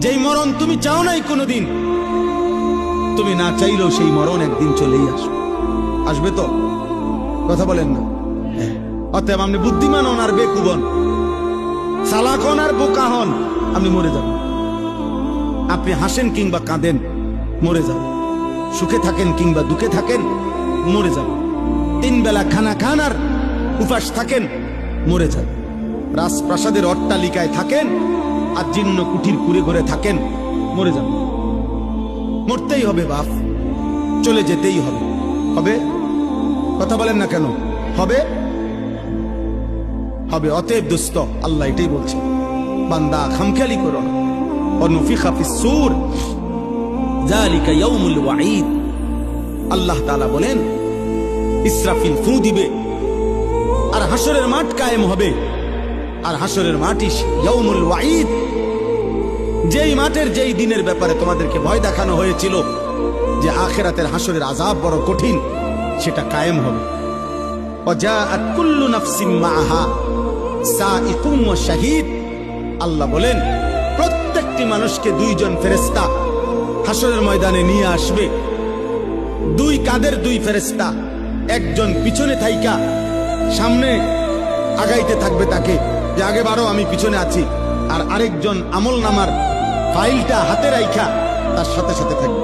যেই মরণ তুমি চাও নাই কোনোদিন, তুমি না চাইলেও সেই মরণ একদিন চলেই আসবে। আসবে তো? কথা বলেন না? অতএব আপনি বুদ্ধিমান হন আর বেকুব হন, চালাক হন আর বোকা হন, আপনি মরে যাবেন। আপনি হাসেন কিংবা কাঁদেন, মরে যাবেন। সুখে থাকেন কিংবা দুঃখে থাকেন, মরে যাবেন। 3 বেলা খানা খান আর উপাস থাকেন, মরে যাবেন। রাজপ্রাসাদের অট্টালিকায় থাকেন আর জীর্ণ কুঠির কুড়ে ঘরে থাকেন, মরে যাবেন। মরতেই হবে বাপ, চলে যেতেই হবে। হবে? কথা বলেন না কেন? হবে? হবে। অতএব দোস্ত, আল্লাহ এটাই বলছে, বান্দা খামখেয়ালি করো না। অনুফিখা ফিস-সূর যালিকা ইয়াউমুল ওয়াঈদ। আল্লাহ তাআলা বলেন, ইসরাফিল ফু দিবে আর হাসরের মাঠ কায়েম হবে। আর হাসরের মাঠই ইয়াউমুল ওয়াঈদ, যেই মাঠের যেই দিনের ব্যাপারে তোমাদেরকে ভয় দেখানো হয়েছিল যে আখিরাতের হাসরের আযাব বড় কঠিন, সেটা কায়েম হবে। ওয়াজাআত কুল্লু নাফসিন মাআহা সাইকুম ওয়া শাহীদ। আল্লাহ বলেন, প্রত্যেকটি মানুষকে 2 জন ফেরেশতা হাসরের ময়দানে নিয়ে আসবে। 2 কাঁধের 2 ফেরেশতা, একজন পিছনে থাইকা সামনে আগাইতে থাকবে তাকে, যে আগে বাড়ো আমি পিছনে আছি, আর আরেকজন আমল নামার ফাইলটা হাতে রাইখা তার সাথে সাথে থাকবে।